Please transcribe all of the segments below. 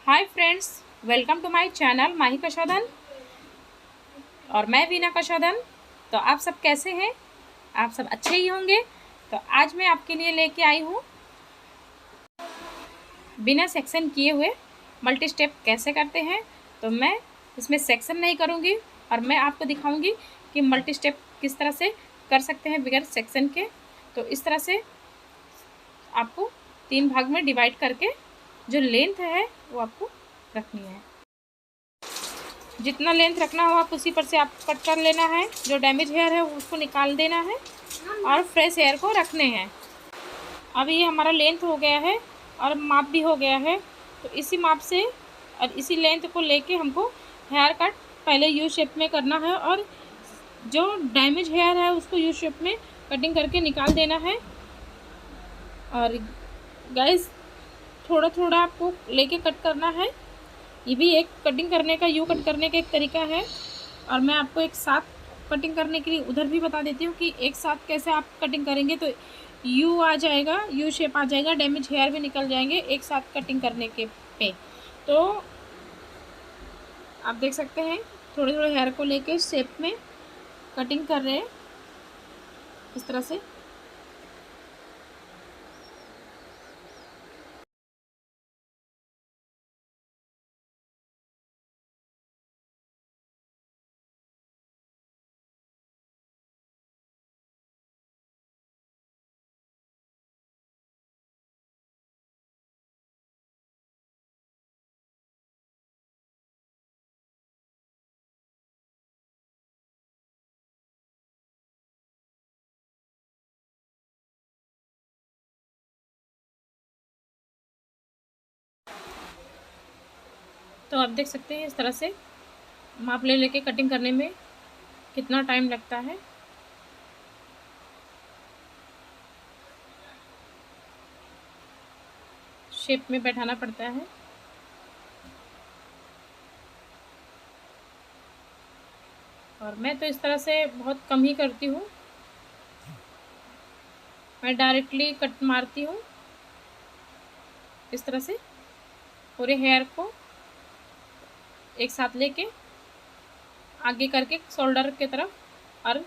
Hi friends, welcome to my channel Mahi कशोदन और मैं वीना कशोदन। तो आप सब कैसे हैं? आप सब अच्छे ही होंगे। तो आज मैं आपके लिए लेके आई हूँ बिना सेक्शन किए हुए मल्टी स्टेप कैसे करते हैं। तो मैं इसमें सेक्शन नहीं करूँगी और मैं आपको दिखाऊँगी कि मल्टी स्टेप किस तरह से कर सकते हैं बगैर सेक्शन के। तो इस तरह से आपको 3 भाग में डिवाइड करके जो लेंथ है वो आपको रखनी है। जितना लेंथ रखना हो आप उसी पर से आप कट कर लेना है। जो डैमेज हेयर है उसको निकाल देना है और फ्रेश हेयर को रखने हैं। अब ये हमारा लेंथ हो गया है और माप भी हो गया है। तो इसी माप से और इसी लेंथ को लेके हमको हेयर कट पहले यू शेप में करना है और जो डैमेज हेयर है उसको यू शेप में कटिंग करके निकाल देना है। और गाइस, थोड़ा थोड़ा आपको लेके कट करना है। ये भी एक कटिंग करने का, यू कट करने का एक तरीका है। और मैं आपको एक साथ कटिंग करने के लिए उधर भी बता देती हूँ कि एक साथ कैसे आप कटिंग करेंगे तो यू आ जाएगा, यू शेप आ जाएगा, डैमेज हेयर भी निकल जाएंगे एक साथ कटिंग करने के पे। तो आप देख सकते हैं थोड़े थोड़े हेयर को लेके शेप में कटिंग कर रहे हैं इस तरह से। तो आप देख सकते हैं इस तरह से माप ले लेके कटिंग करने में कितना टाइम लगता है। शेप में बैठाना पड़ता है। और मैं तो इस तरह से बहुत कम ही करती हूँ। मैं डायरेक्टली कट मारती हूँ इस तरह से पूरे हेयर को एक साथ लेके आगे करके शोल्डर के तरफ और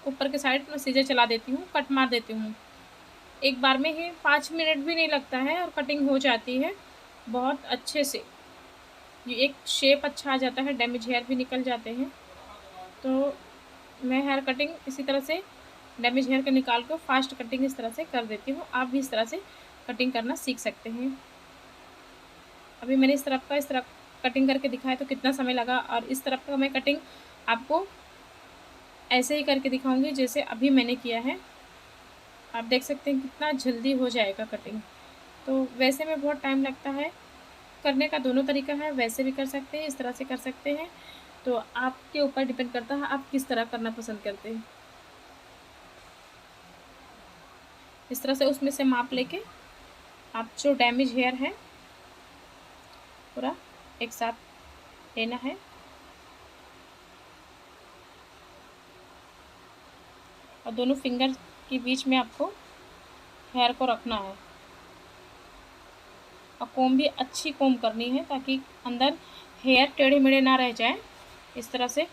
ऊपर के साइड में सीधे चला देती हूँ, कट मार देती हूँ। एक बार में ही 5 मिनट भी नहीं लगता है और कटिंग हो जाती है बहुत अच्छे से। ये एक शेप अच्छा आ जाता है, डैमेज हेयर भी निकल जाते हैं। तो मैं हेयर कटिंग इसी तरह से डैमेज हेयर को निकाल कर फास्ट कटिंग इस तरह से कर देती हूँ। आप भी इस तरह से कटिंग करना सीख सकते हैं। अभी मैंने इस तरफ का इस तरफ कटिंग करके दिखाया तो कितना समय लगा, और इस तरफ का मैं कटिंग आपको ऐसे ही करके दिखाऊंगी जैसे अभी मैंने किया है। आप देख सकते हैं कितना जल्दी हो जाएगा कटिंग। तो वैसे में बहुत टाइम लगता है करने का, दोनों तरीका है, वैसे भी कर सकते हैं, इस तरह से कर सकते हैं। तो आपके ऊपर डिपेंड करता है आप किस तरह करना पसंद करते हैं। इस तरह से उसमें से माप लेके आप जो डैमेज हेयर है पूरा एक साथ लेना है। और दोनों फिंगर के बीच में आपको हेयर को रखना है और कोम भी अच्छी कोम करनी है ताकि अंदर हेयर टेढ़े मेढ़े ना रह जाए। इस तरह से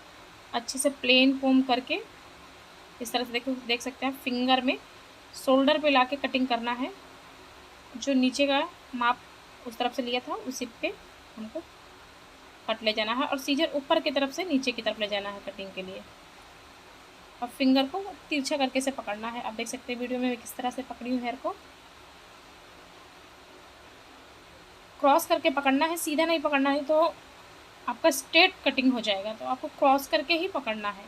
अच्छे से प्लेन कोम करके इस तरह से देख सकते हैं फिंगर में शोल्डर पे लाके कटिंग करना है। जो नीचे का माप उस तरफ से लिया था उसी पे हमको कट ले जाना है और सीजर ऊपर की तरफ से नीचे की तरफ ले जाना है कटिंग के लिए। और फिंगर को तिरछा करके से पकड़ना है। आप देख सकते हैं वीडियो में किस तरह से पकड़ी हूँ हेयर को। क्रॉस करके पकड़ना है, सीधा नहीं पकड़ना है तो आपका स्ट्रेट कटिंग हो जाएगा। तो आपको क्रॉस करके ही पकड़ना है।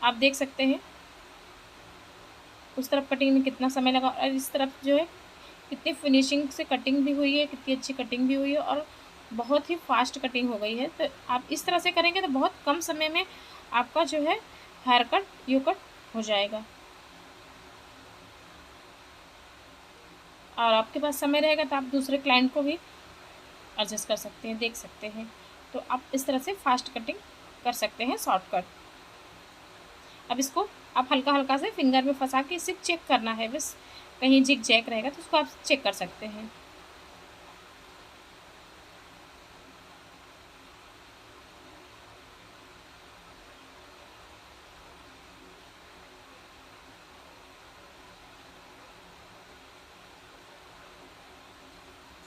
आप देख सकते हैं उस तरफ कटिंग में कितना समय लगा और इस तरफ जो है कितनी फिनिशिंग से कटिंग भी हुई है, कितनी अच्छी कटिंग भी हुई है और बहुत ही फास्ट कटिंग हो गई है। तो आप इस तरह से करेंगे तो बहुत कम समय में आपका जो है हेयर कट यू कट हो जाएगा। और आपके पास समय रहेगा तो आप दूसरे क्लाइंट को भी एडजस्ट कर सकते हैं, देख सकते हैं। तो आप इस तरह से फास्ट कटिंग कर सकते हैं, शॉर्टकट। अब इसको आप हल्का हल्का से फिंगर में फंसा के इसे चेक करना है, बस कहीं जिग जैक रहेगा तो उसको आप चेक कर सकते हैं।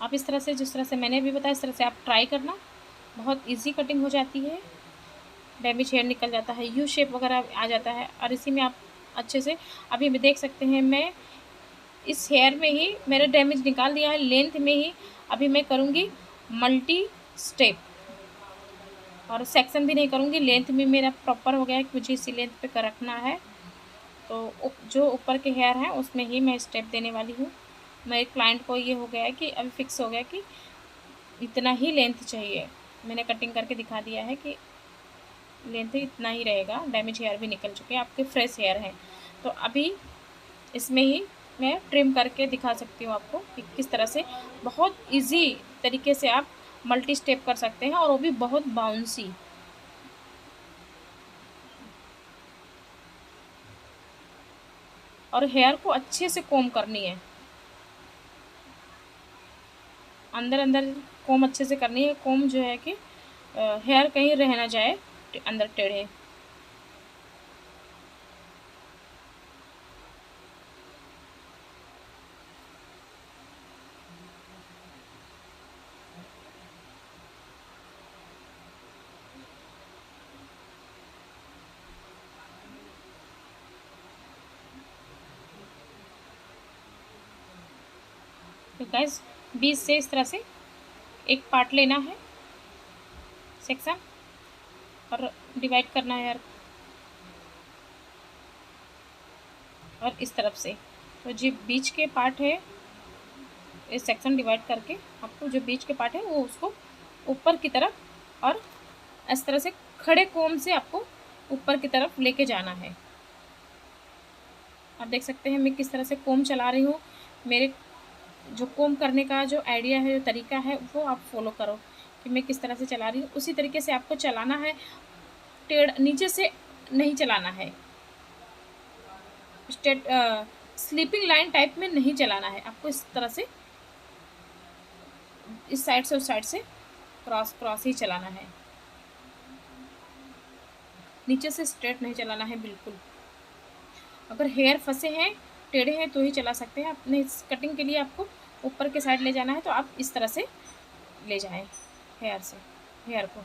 आप इस तरह से, जिस तरह से मैंने अभी बताया, इस तरह से आप ट्राई करना। बहुत इजी कटिंग हो जाती है, डैमेज हेयर निकल जाता है, यू शेप वगैरह आ जाता है। और इसी में आप अच्छे से अभी भी देख सकते हैं, मैं इस हेयर में ही मेरा डैमेज निकाल दिया है, लेंथ में ही अभी मैं करूँगी मल्टी स्टेप, और सेक्शन भी नहीं करूँगी, लेंथ में मेरा प्रॉपर हो गया है कि मुझे इसी लेंथ पे कर रखना है। तो जो ऊपर के हेयर हैं उसमें ही मैं स्टेप देने वाली हूँ। मेरे क्लाइंट को ये हो गया है कि अभी फिक्स हो गया कि इतना ही लेंथ चाहिए। मैंने कटिंग करके दिखा दिया है कि लेंथ इतना ही रहेगा। डैमेज हेयर भी निकल चुके हैं, आपके फ्रेश हेयर हैं। तो अभी इसमें ही मैं ट्रिम करके दिखा सकती हूँ आपको कि किस तरह से बहुत इजी तरीके से आप मल्टी स्टेप कर सकते हैं, और वो भी बहुत बाउंसी। और हेयर को अच्छे से कोम करनी है, अंदर अंदर कोम अच्छे से करनी है। कोम जो है कि हेयर कहीं रह ना जाए अंदर टेढ़े। तो गाइस, बीच से इस तरह से एक पार्ट लेना है सेक्शन, और डिवाइड करना है हेयर, और इस तरफ से तो जो बीच के पार्ट है, इस सेक्शन डिवाइड करके आपको जो बीच के पार्ट है वो उसको ऊपर की तरफ, और इस तरह से खड़े कोम से आपको ऊपर की तरफ लेके जाना है। आप देख सकते हैं मैं किस तरह से कोम चला रही हूँ। मेरे जो कोम करने का जो आइडिया है, जो तरीका है, वो आप फॉलो करो कि मैं किस तरह से चला रही हूँ। उसी तरीके से आपको चलाना है, टेढ़ नीचे से नहीं चलाना है, स्ट्रेट स्लीपिंग लाइन टाइप में नहीं चलाना है आपको। इस तरह से इस साइड से उस साइड से क्रॉस क्रॉस ही चलाना है, नीचे से स्ट्रेट नहीं चलाना है बिल्कुल। अगर हेयर फंसे हैं, टेढ़े हैं, तो ही चला सकते हैं। अपने कटिंग के लिए आपको ऊपर के साइड ले जाना है, तो आप इस तरह से ले जाएं हेयर को।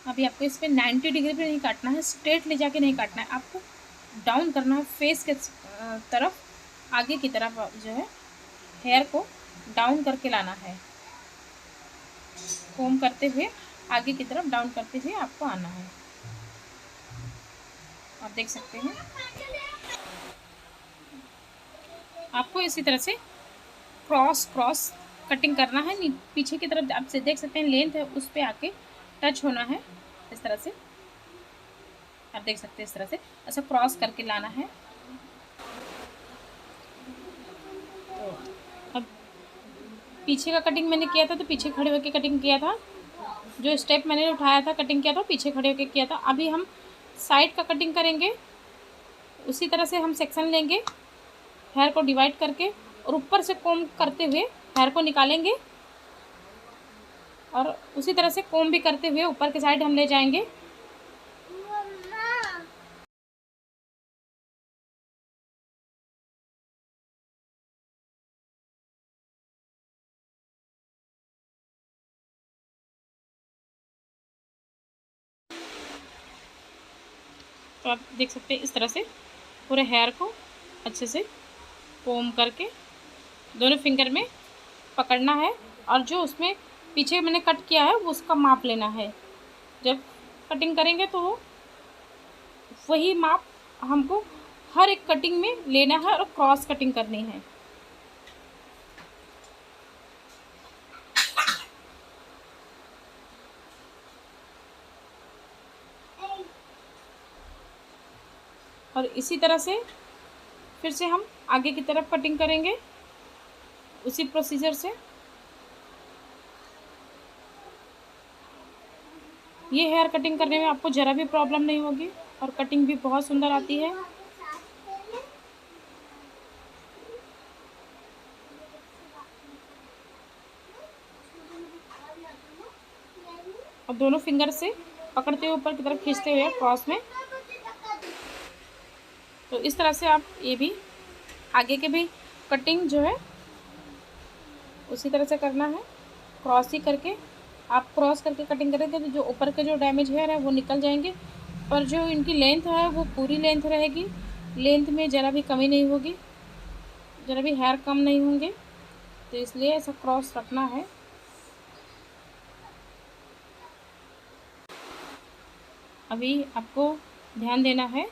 अभी आपको इस पर 90 डिग्री पे नहीं काटना है, स्ट्रेट ले जाके नहीं काटना है, आपको डाउन करना है फेस के तरफ, आगे की तरफ जो है हेयर को डाउन करके लाना है। कोम करते हुए आगे की तरफ डाउन करते हुए आपको आना है। आप देख सकते हैं, आपको इसी तरह से क्रॉस क्रॉस कटिंग करना है। पीछे की तरफ आप से देख सकते हैं लेंथ है, उस पे आके टच होना है इस तरह से। आप देख सकते हैं इस तरह से ऐसा क्रॉस करके लाना है। तो अब पीछे का कटिंग मैंने किया था, तो पीछे खड़े होकर कटिंग किया था। जो स्टेप मैंने उठाया था कटिंग किया था, पीछे खड़े होकर किया था। अभी हम साइड का कटिंग करेंगे, उसी तरह से हम सेक्शन लेंगे हेयर को डिवाइड करके, और ऊपर से कोम करते हुए हेयर को निकालेंगे, और उसी तरह से कोम भी करते हुए ऊपर के साइड हम ले जाएंगे। तो आप देख सकते हैं इस तरह से पूरे हेयर को अच्छे से कोम करके दोनों फिंगर में पकड़ना है, और जो उसमें पीछे मैंने कट किया है वो उसका माप लेना है। जब कटिंग करेंगे तो वही माप हमको हर एक कटिंग में लेना है, और क्रॉस कटिंग करनी है। और इसी तरह से फिर से हम आगे की तरफ कटिंग करेंगे उसी प्रोसीजर से। ये हेयर कटिंग करने में आपको ज़रा भी प्रॉब्लम नहीं होगी, और कटिंग भी बहुत सुंदर आती है। और दोनों फिंगर से पकड़ते हुए ऊपर की तरफ खींचते हुए क्रॉस में। तो इस तरह से आप ये भी आगे के भी कटिंग जो है उसी तरह से करना है। क्रॉस ही करके आप क्रॉस करके कटिंग करेंगे तो जो ऊपर के जो डैमेज हेयर है वो निकल जाएंगे, और जो इनकी लेंथ है वो पूरी लेंथ रहेगी। लेंथ में ज़रा भी कमी नहीं होगी, ज़रा भी हेयर कम नहीं होंगे, तो इसलिए ऐसा क्रॉस रखना है। अभी आपको ध्यान देना है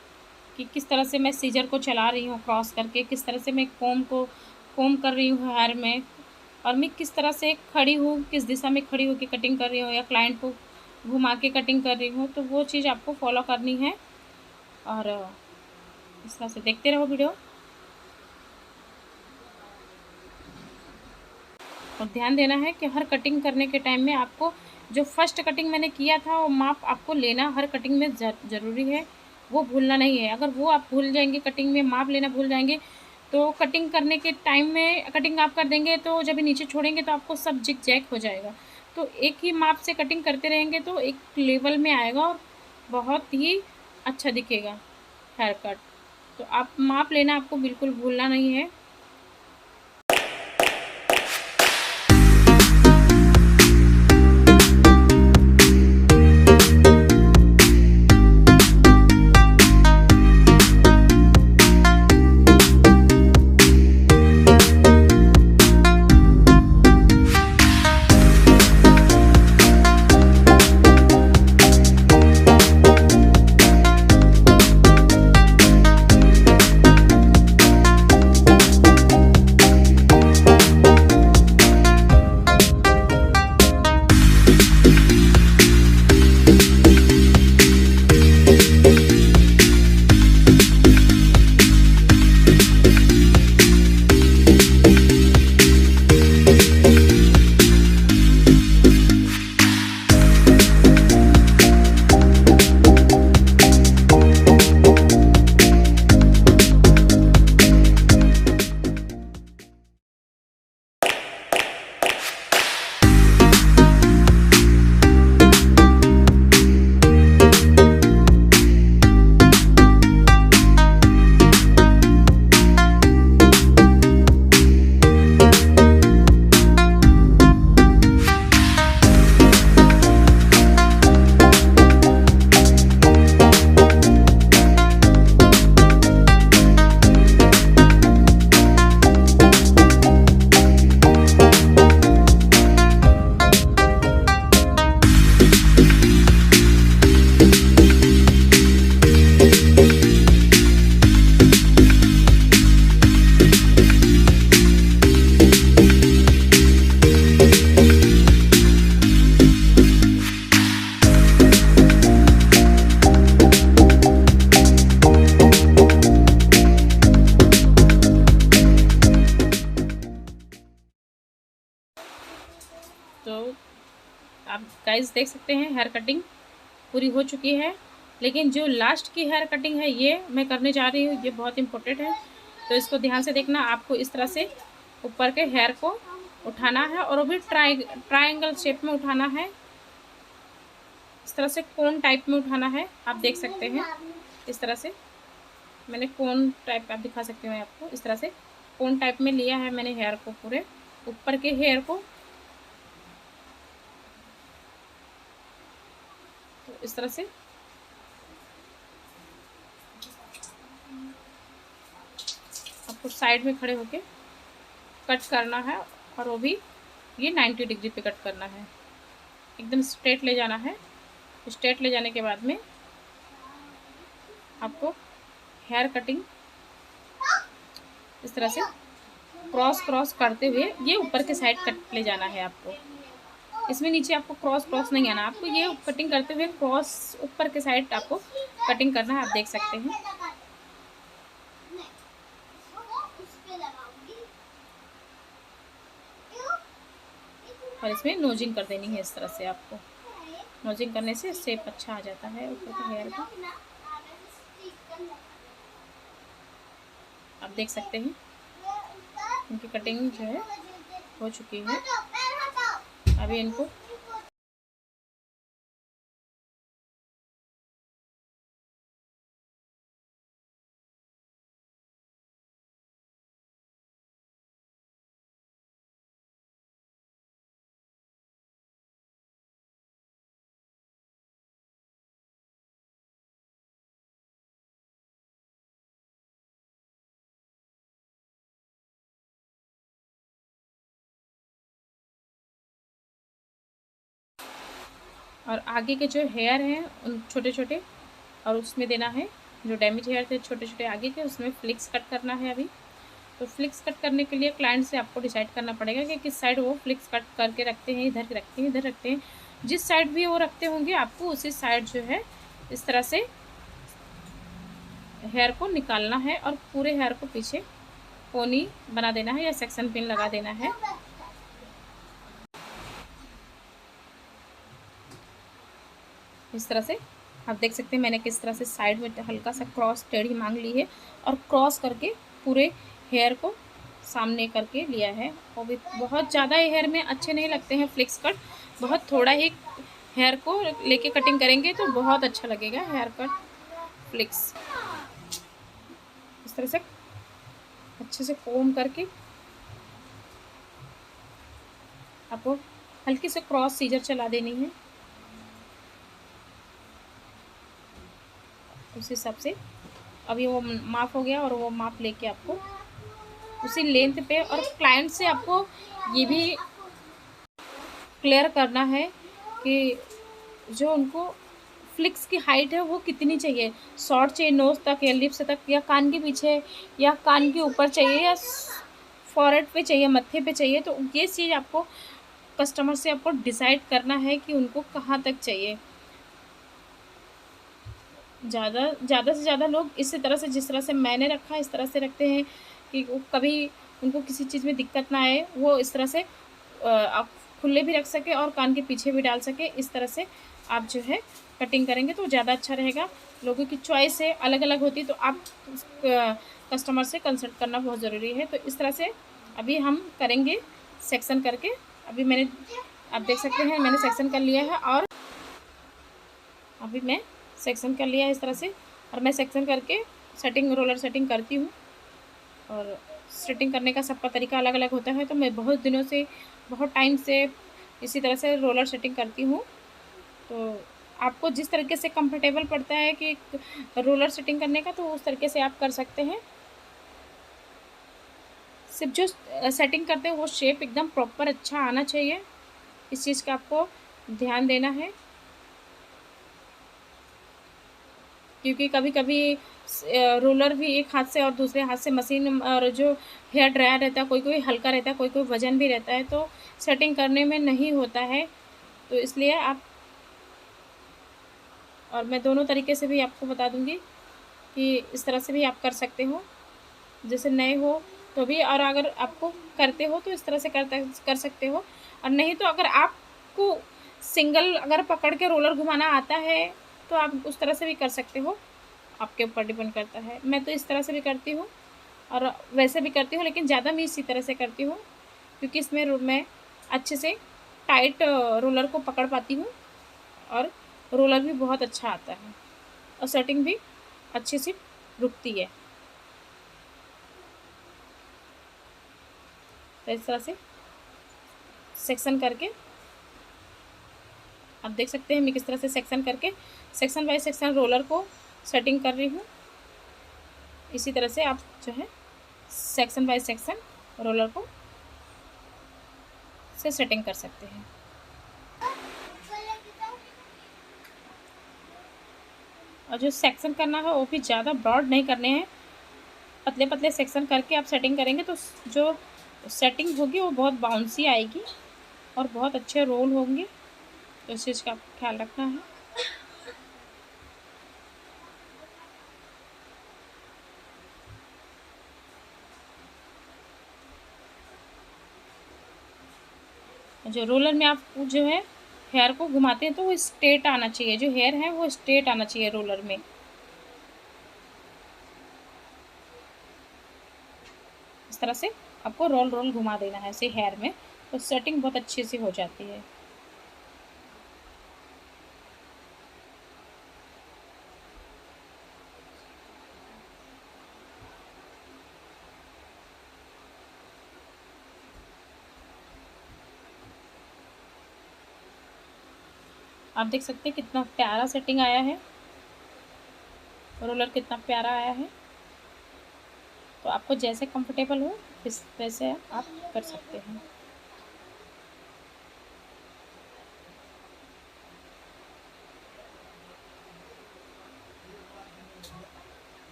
कि किस तरह से मैं सीजर को चला रही हूँ क्रॉस करके, किस तरह से मैं कोम कर रही हूँ हेयर में, और मैं किस तरह से खड़ी हूँ, किस दिशा में खड़ी होकर कटिंग कर रही हूँ या क्लाइंट को घुमा के कटिंग कर रही हूँ, तो वो चीज़ आपको फॉलो करनी है। और इस तरह से देखते रहो वीडियो, और ध्यान देना है कि हर कटिंग करने के टाइम में आपको जो फर्स्ट कटिंग मैंने किया था वो माप आपको लेना हर कटिंग में ज़रूरी है, वो भूलना नहीं है। अगर वो आप भूल जाएंगे, कटिंग में माप लेना भूल जाएंगे, तो कटिंग करने के टाइम में कटिंग आप कर देंगे तो जब नीचे छोड़ेंगे तो आपको सब जिग जैग हो जाएगा। तो एक ही माप से कटिंग करते रहेंगे तो एक लेवल में आएगा और बहुत ही अच्छा दिखेगा हेयर कट। तो आप माप लेना आपको बिल्कुल भूलना नहीं है। तो आप गाइस देख सकते हैं हेयर कटिंग पूरी हो चुकी है, लेकिन जो लास्ट की हेयर कटिंग है ये मैं करने जा रही हूँ, ये बहुत इम्पोर्टेंट है। तो इसको ध्यान से देखना, आपको इस तरह से ऊपर के हेयर को उठाना है और वो भी ट्रायंगल शेप में उठाना है। इस तरह से कोन टाइप में उठाना है, आप देख सकते हैं। इस तरह से मैंने कोन टाइप आप दिखा सकती हूँ आपको, इस तरह से कोन टाइप में लिया है मैंने हेयर को, पूरे ऊपर के हेयर को। तो इस तरह से आपको साइड में खड़े होके कट करना है, और वो भी ये 90 डिग्री पे कट करना है, एकदम स्ट्रेट ले जाना है। स्ट्रेट ले जाने के बाद में आपको हेयर कटिंग इस तरह से क्रॉस करते हुए ये ऊपर के साइड कट ले जाना है आपको। इसमें नीचे आपको क्रॉस नहीं आना, आपको ये कटिंग करते हुए क्रॉस ऊपर के साइड आपको कटिंग करना है, आप देख सकते हैं। और इसमें नोजिंग कर देनी है इस तरह से, आपको नोजिंग करने से शेप अच्छा आ जाता है ऊपर के हेयर का। आप देख सकते हैं इनकी कटिंग जो है हो चुकी है। अभी इनको और आगे के जो हेयर हैं उन छोटे छोटे, और उसमें देना है जो डैमेज हेयर थे छोटे छोटे आगे के, उसमें फ्लिक्स कट करना है अभी। तो फ्लिक्स कट करने के लिए क्लाइंट से आपको डिसाइड करना पड़ेगा कि किस साइड वो फ्लिक्स कट करके रखते हैं, इधर रखते हैं, इधर रखते हैं। जिस साइड भी वो रखते होंगे आपको उसी साइड जो है इस तरह से हेयर को निकालना है और पूरे हेयर को पीछे पोनी बना देना है या सेक्शन पिन लगा देना है। इस तरह से आप देख सकते हैं मैंने किस तरह से साइड में हल्का सा क्रॉस टेढ़ी मांग ली है और क्रॉस करके पूरे हेयर को सामने करके लिया है। और भी बहुत ज़्यादा हेयर में अच्छे नहीं लगते हैं फ्लिक्स कट, बहुत थोड़ा ही हेयर को लेके कटिंग करेंगे तो बहुत अच्छा लगेगा हेयर कट फ्लिक्स। इस तरह से अच्छे से कोम करके आपको हल्की से क्रॉस सीजर चला देनी है। उस हिसाब से अभी वो माप हो गया और वो माप लेके आपको उसी लेंथ पे, और क्लाइंट से आपको ये भी क्लियर करना है कि जो उनको फ्लिक्स की हाइट है वो कितनी चाहिए, शॉर्ट चाहिए नोज तक या लिप्स तक, या कान के पीछे या कान के ऊपर चाहिए, या फॉरहेड पे चाहिए, मत्थे पे चाहिए। तो ये चीज़ आपको कस्टमर से आपको डिसाइड करना है कि उनको कहाँ तक चाहिए। ज़्यादा से ज़्यादा लोग इसी तरह से, जिस तरह से मैंने रखा है इस तरह से रखते हैं कि वो कभी उनको किसी चीज़ में दिक्कत ना आए। वो इस तरह से आप खुले भी रख सके और कान के पीछे भी डाल सके। इस तरह से आप जो है कटिंग करेंगे तो ज़्यादा अच्छा रहेगा। लोगों की चॉइस है अलग अलग होती, तो आप कस्टमर से कंसल्ट करना बहुत ज़रूरी है। तो इस तरह से अभी हम करेंगे सेक्शन करके। अभी मैंने, आप देख सकते हैं मैंने सेक्शन कर लिया है, और अभी मैं सेक्शन कर लिया है इस तरह से। और मैं सेक्शन करके सेटिंग, रोलर सेटिंग करती हूँ। और सेटिंग करने का सबका तरीका अलग अलग होता है, तो मैं बहुत दिनों से, बहुत टाइम से इसी तरह से रोलर सेटिंग करती हूँ। तो आपको जिस तरीके से कंफर्टेबल पड़ता है कि रोलर सेटिंग करने का, तो उस तरीके से आप कर सकते हैं। सिर्फ जो सेटिंग करते हैं वो शेप एकदम प्रॉपर अच्छा आना चाहिए, इस चीज़ का आपको ध्यान देना है। क्योंकि कभी कभी रोलर भी एक हाथ से और दूसरे हाथ से मशीन, और जो हेयर ड्रायर रहता है कोई कोई हल्का रहता है, कोई कोई वजन भी रहता है, तो सेटिंग करने में नहीं होता है। तो इसलिए आप, और मैं दोनों तरीके से भी आपको बता दूंगी कि इस तरह से भी आप कर सकते हो, जैसे नए हो तो भी, और अगर आपको करते हो तो इस तरह से कर सकते हो। और नहीं तो अगर आपको सिंगल अगर पकड़ के रोलर घुमाना आता है तो आप उस तरह से भी कर सकते हो, आपके ऊपर डिपेंड करता है। मैं तो इस तरह से भी करती हूँ और वैसे भी करती हूँ, लेकिन ज़्यादा मैं इसी तरह से करती हूँ क्योंकि इसमें मैं अच्छे से टाइट रोलर को पकड़ पाती हूँ, और रोलर भी बहुत अच्छा आता है, और सेटिंग भी अच्छे से रुकती है। तो इस तरह से सेक्शन करके आप देख सकते हैं मैं किस तरह से सेक्शन करके, सेक्शन बाय सेक्शन रोलर को सेटिंग कर रही हूँ। इसी तरह से आप जो है सेक्शन बाय सेक्शन रोलर को से सेटिंग कर सकते हैं। और जो सेक्शन करना है वो भी ज़्यादा ब्रॉड नहीं करने हैं, पतले पतले सेक्शन करके आप सेटिंग करेंगे तो जो सेटिंग होगी वो बहुत बाउंसी आएगी और बहुत अच्छे रोल होंगे। तो इस चीज़ का आपको ख्याल रखना है। जो रोलर में आप जो है हेयर को घुमाते हैं तो वो स्ट्रेट आना चाहिए, जो हेयर है वो स्ट्रेट आना चाहिए रोलर में। इस तरह से आपको रोल रोल घुमा देना है ऐसे हेयर में, तो सेटिंग बहुत अच्छे से हो जाती है। आप देख सकते हैं कितना प्यारा सेटिंग आया है, रोलर कितना प्यारा आया है। तो आपको जैसे कंफर्टेबल हो इस वैसे आप कर सकते हैं।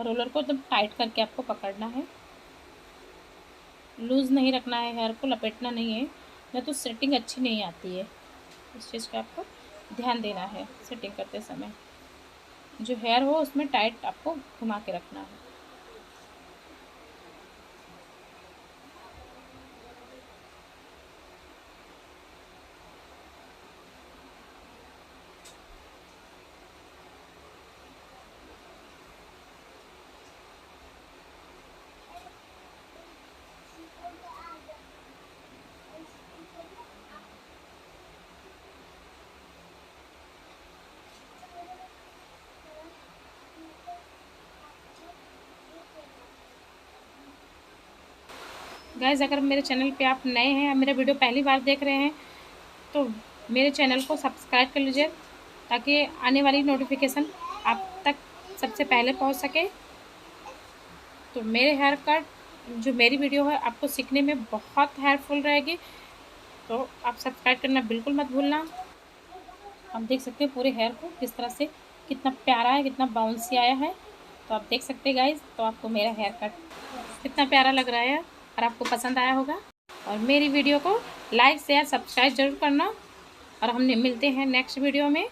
और रोलर को एकदम टाइट करके आपको पकड़ना है, लूज़ नहीं रखना है, हेयर को लपेटना नहीं है, नहीं तो सेटिंग अच्छी नहीं आती है। इस चीज़ का आपको ध्यान देना है सेटिंग करते समय। जो हेयर हो उसमें टाइट आपको घुमा के रखना है। गाइज़, अगर मेरे चैनल पे आप नए हैं या मेरा वीडियो पहली बार देख रहे हैं तो मेरे चैनल को सब्सक्राइब कर लीजिए, ताकि आने वाली नोटिफिकेशन आप तक सबसे पहले पहुंच सके। तो मेरे हेयर कट जो मेरी वीडियो है आपको सीखने में बहुत हेल्पफुल रहेगी, तो आप सब्सक्राइब करना बिल्कुल मत भूलना। आप देख सकते हैं पूरे हेयर को किस तरह से, कितना प्यारा है, कितना बाउंसी आया है। तो आप देख सकते हैं गाइज, तो आपको मेरा हेयर कट कितना प्यारा लग रहा है और आपको पसंद आया होगा। और मेरी वीडियो को लाइक शेयर सब्सक्राइब जरूर करना, और हम मिलते हैं नेक्स्ट वीडियो में।